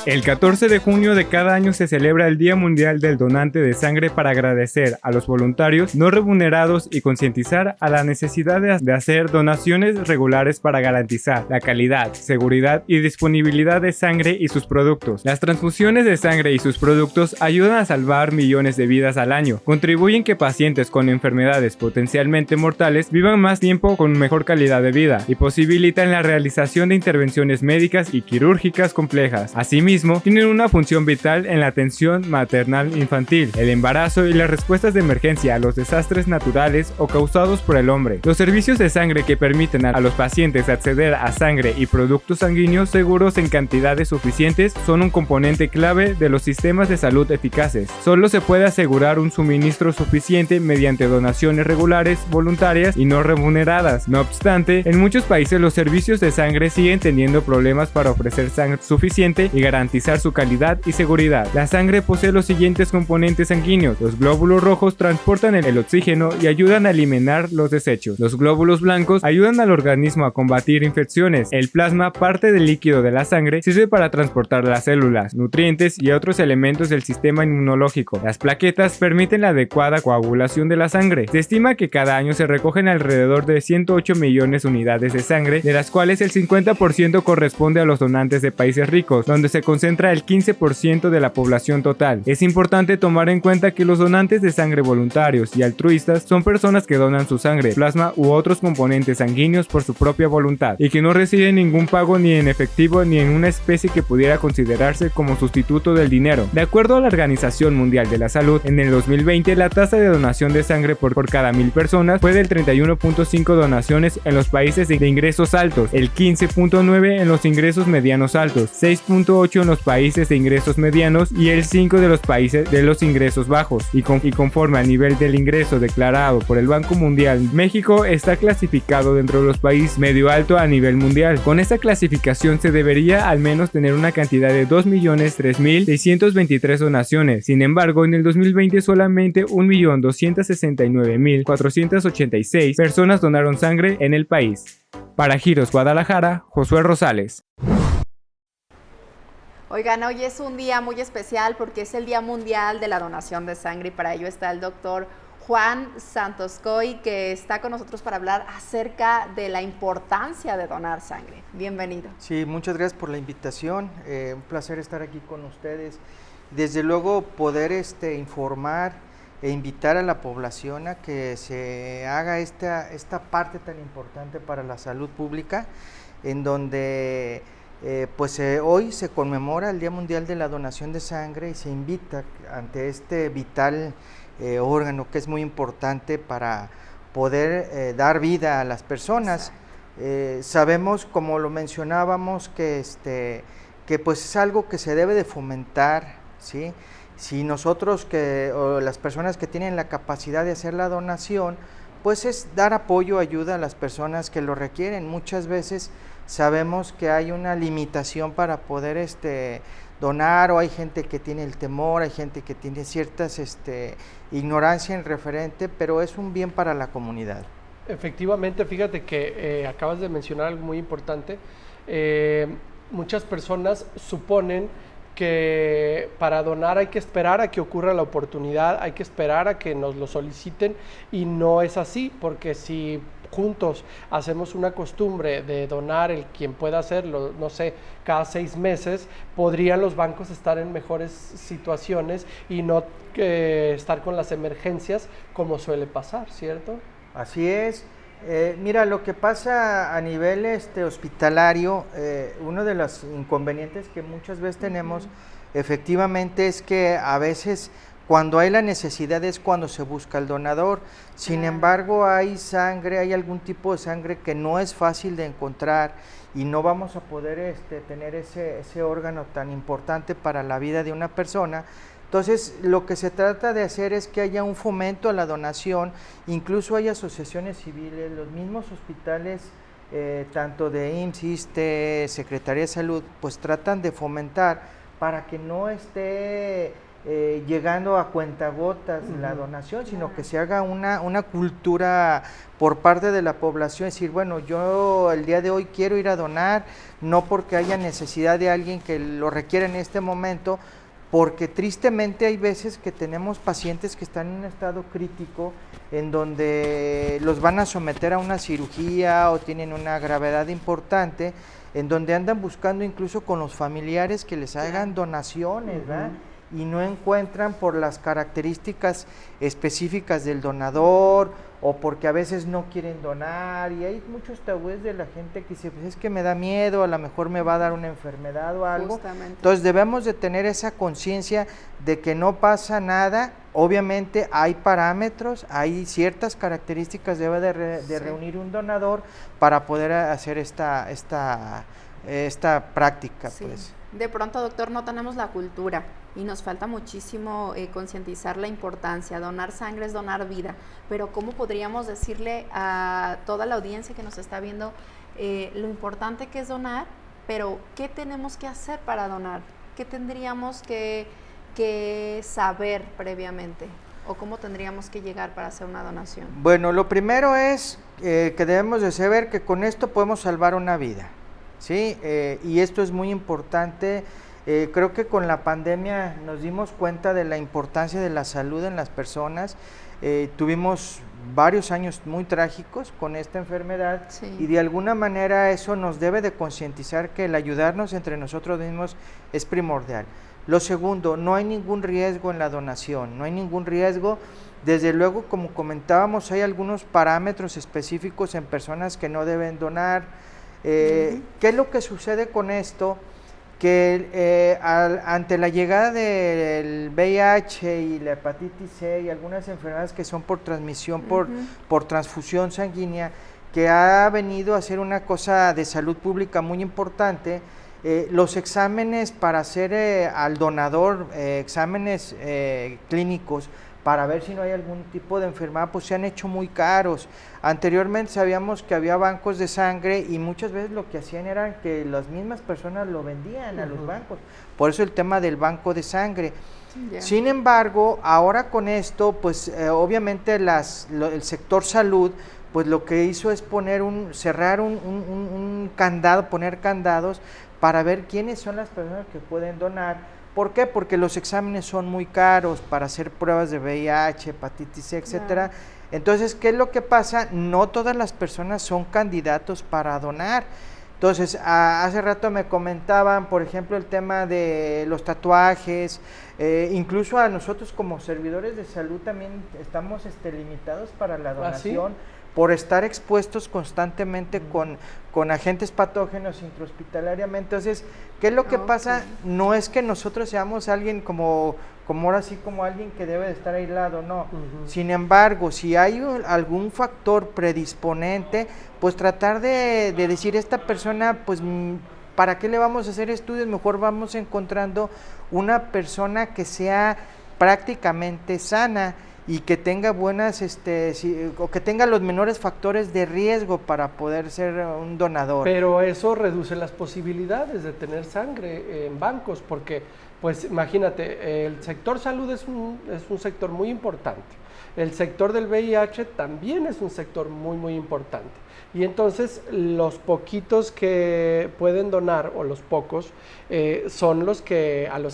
El 14 de junio de cada año se celebra el Día Mundial del Donante de Sangre para agradecer a los voluntarios no remunerados y concientizar a la necesidad de hacer donaciones regulares para garantizar la calidad, seguridad y disponibilidad de sangre y sus productos. Las transfusiones de sangre y sus productos ayudan a salvar millones de vidas al año, contribuyen que pacientes con enfermedades potencialmente mortales vivan más tiempo con mejor calidad de vida y posibilitan la realización de intervenciones médicas y quirúrgicas complejas. Asimismo, tienen una función vital en la atención maternal infantil, el embarazo y las respuestas de emergencia a los desastres naturales o causados por el hombre. Los servicios de sangre que permiten a los pacientes acceder a sangre y productos sanguíneos seguros en cantidades suficientes son un componente clave de los sistemas de salud eficaces. Solo se puede asegurar un suministro suficiente mediante donaciones regulares, voluntarias y no remuneradas. No obstante, en muchos países los servicios de sangre siguen teniendo problemas para ofrecer sangre suficiente y garantizar su calidad y seguridad. La sangre posee los siguientes componentes sanguíneos. Los glóbulos rojos transportan el oxígeno y ayudan a eliminar los desechos. Los glóbulos blancos ayudan al organismo a combatir infecciones. El plasma, parte del líquido de la sangre, sirve para transportar las células, nutrientes y otros elementos del sistema inmunológico. Las plaquetas permiten la adecuada coagulación de la sangre. Se estima que cada año se recogen alrededor de 108 millones de unidades de sangre, de las cuales el 50% corresponde a los donantes de países ricos, donde se concentra el 15% de la población total. Es importante tomar en cuenta que los donantes de sangre voluntarios y altruistas son personas que donan su sangre, plasma u otros componentes sanguíneos por su propia voluntad y que no reciben ningún pago ni en efectivo ni en una especie que pudiera considerarse como sustituto del dinero. De acuerdo a la Organización Mundial de la Salud, en el 2020 la tasa de donación de sangre por cada 1000 personas fue del 31.5 donaciones en los países de ingresos altos, el 15.9 en los ingresos medianos altos, 6.8 en los países de ingresos medianos y el 5 de los países de los ingresos bajos. Y conforme al nivel del ingreso declarado por el Banco Mundial, México está clasificado dentro de los países medio alto a nivel mundial. Con esta clasificación se debería al menos tener una cantidad de 2.003.623 donaciones. Sin embargo, en el 2020 solamente 1.269.486 personas donaron sangre en el país. Para Giros Guadalajara, Josué Rosales. Oigan, hoy es un día muy especial porque es el Día Mundial de la Donación de Sangre y para ello está el doctor Juan Santoscoy, que está con nosotros para hablar acerca de la importancia de donar sangre. Bienvenido. Sí, muchas gracias por la invitación, un placer estar aquí con ustedes. Desde luego poder informar e invitar a la población a que se haga esta parte tan importante para la salud pública, en donde hoy se conmemora el Día Mundial de la Donación de Sangre y se invita ante este vital órgano que es muy importante para poder dar vida a las personas. Sabemos, como lo mencionábamos, que pues es algo que se debe de fomentar, ¿sí? Si nosotros o las personas que tienen la capacidad de hacer la donación, pues es dar apoyo, ayuda a las personas que lo requieren. Muchas veces sabemos que hay una limitación para poder donar, o hay gente que tiene el temor, hay gente que tiene ciertas ignorancia en referente, pero es un bien para la comunidad. Efectivamente, fíjate que acabas de mencionar algo muy importante. Muchas personas suponen que para donar hay que esperar a que ocurra la oportunidad, hay que esperar a que nos lo soliciten, y no es así, porque si juntos hacemos una costumbre de donar, el quien pueda hacerlo, no sé, cada 6 meses, podrían los bancos estar en mejores situaciones y no estar con las emergencias como suele pasar, ¿cierto? Así es. Mira, lo que pasa a nivel hospitalario, uno de los inconvenientes que muchas veces tenemos, efectivamente, es que a veces cuando hay la necesidad es cuando se busca el donador. Sin embargo, hay sangre, hay algún tipo de sangre que no es fácil de encontrar y no vamos a poder tener ese órgano tan importante para la vida de una persona. Entonces, lo que se trata de hacer es que haya un fomento a la donación, incluso hay asociaciones civiles, los mismos hospitales, tanto de IMSS, ISSSTE, Secretaría de Salud, pues tratan de fomentar para que no esté llegando a cuentagotas la donación, sino que se haga una cultura por parte de la población, decir, bueno, yo el día de hoy quiero ir a donar, no porque haya necesidad de alguien que lo requiera en este momento, porque tristemente hay veces que tenemos pacientes que están en un estado crítico en donde los van a someter a una cirugía o tienen una gravedad importante, en donde andan buscando incluso con los familiares que les hagan donaciones, ¿verdad? Y no encuentran por las características específicas del donador o porque a veces no quieren donar, y hay muchos tabúes de la gente que dice, pues es que me da miedo, a lo mejor me va a dar una enfermedad o algo. Justamente. Entonces debemos de tener esa conciencia de que no pasa nada. Obviamente hay parámetros, hay ciertas características debe de reunir un donador para poder hacer esta práctica. Sí. Pues. De pronto, doctor, no tenemos la cultura y nos falta muchísimo concientizar la importancia. Donar sangre es donar vida, pero ¿cómo podríamos decirle a toda la audiencia que nos está viendo lo importante que es donar, pero qué tenemos que hacer para donar? ¿Qué tendríamos que saber previamente? ¿O cómo tendríamos que llegar para hacer una donación? Bueno, lo primero es que debemos de saber que con esto podemos salvar una vida, ¿sí? Y esto es muy importante. Creo que con la pandemia nos dimos cuenta de la importancia de la salud en las personas. Tuvimos varios años muy trágicos con esta enfermedad, sí, y de alguna manera eso nos debe de concientizar que el ayudarnos entre nosotros mismos es primordial. Lo segundo, no hay ningún riesgo en la donación, no hay ningún riesgo. Desde luego, como comentábamos, hay algunos parámetros específicos en personas que no deben donar. ¿Qué es lo que sucede con esto? Que ante la llegada del VIH y la hepatitis C y algunas enfermedades que son por transmisión, por transfusión sanguínea, que ha venido a ser una cosa de salud pública muy importante, los exámenes para hacer al donador, exámenes clínicos, para ver si no hay algún tipo de enfermedad, pues se han hecho muy caros. Anteriormente sabíamos que había bancos de sangre y muchas veces lo que hacían era que las mismas personas lo vendían a los bancos. Por eso el tema del banco de sangre. Sin embargo, ahora con esto, pues obviamente el sector salud, pues lo que hizo es cerrar un candado, poner candados para ver quiénes son las personas que pueden donar. ¿Por qué? Porque los exámenes son muy caros para hacer pruebas de VIH, hepatitis C, etcétera. Entonces, ¿qué es lo que pasa? No todas las personas son candidatos para donar. Entonces, hace rato me comentaban, por ejemplo, el tema de los tatuajes, incluso a nosotros como servidores de salud también estamos limitados para la donación. ¿Ah, sí? Por estar expuestos constantemente con agentes patógenos intrahospitalariamente. Entonces, ¿qué es lo que pasa? No es que nosotros seamos alguien como ahora sí, como alguien que debe de estar aislado, no. Sin embargo, si hay algún factor predisponente, pues tratar de decir, esta persona, pues, ¿para qué le vamos a hacer estudios? Mejor vamos encontrando una persona que sea prácticamente sana y que tenga buenas, o que tenga los menores factores de riesgo para poder ser un donador. Pero eso reduce las posibilidades de tener sangre en bancos, porque, pues imagínate, el sector salud es un sector muy importante. El sector del VIH también es un sector muy, muy importante. Y entonces los poquitos que pueden donar, o los pocos, son a los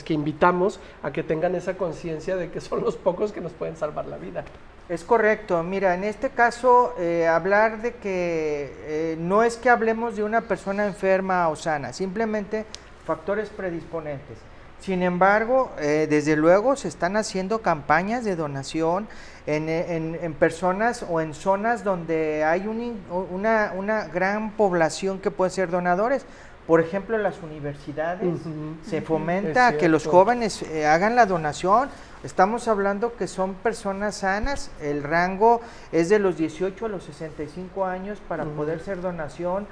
que invitamos a que tengan esa conciencia de que son los pocos que nos pueden salvar la vida. Es correcto. Mira, en este caso, hablar de que no es que hablemos de una persona enferma o sana, simplemente factores predisponentes. Sin embargo, desde luego se están haciendo campañas de donación en personas o en zonas donde hay una gran población que puede ser donadores. Por ejemplo, en las universidades se fomenta que los jóvenes hagan la donación. Estamos hablando que son personas sanas, el rango es de los 18 a los 65 años para poder ser donación.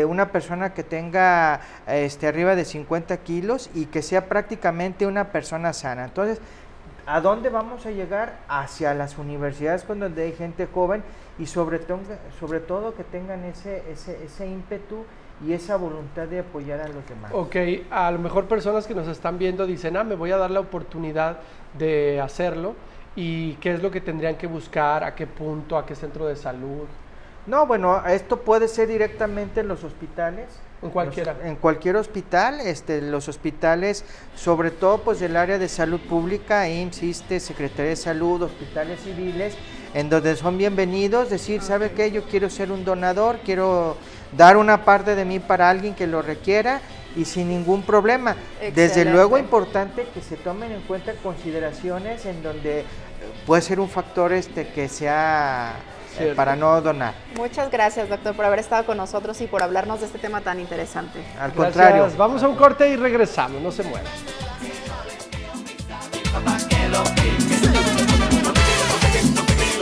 Una persona que tenga arriba de 50 kilos y que sea prácticamente una persona sana. Entonces, ¿a dónde vamos a llegar? Hacia las universidades, cuando hay gente joven y sobre todo que tengan ese ímpetu y esa voluntad de apoyar a los demás. Ok, a lo mejor personas que nos están viendo dicen, me voy a dar la oportunidad de hacerlo, y qué es lo que tendrían que buscar, a qué punto, a qué centro de salud. No, bueno, esto puede ser directamente en los hospitales. En cualquiera. En cualquier hospital, los hospitales, sobre todo pues del área de salud pública, IMSS, ISSSTE, Secretaría de Salud, hospitales civiles, en donde son bienvenidos, decir, ¿sabe qué? Yo quiero ser un donador, quiero dar una parte de mí para alguien que lo requiera y sin ningún problema. Excelente. Desde luego importante que se tomen en cuenta consideraciones en donde puede ser un factor que sea para no donar. Muchas gracias, doctor, por haber estado con nosotros y por hablarnos de este tema tan interesante. Al contrario. Vamos a un corte y regresamos, no se muevan.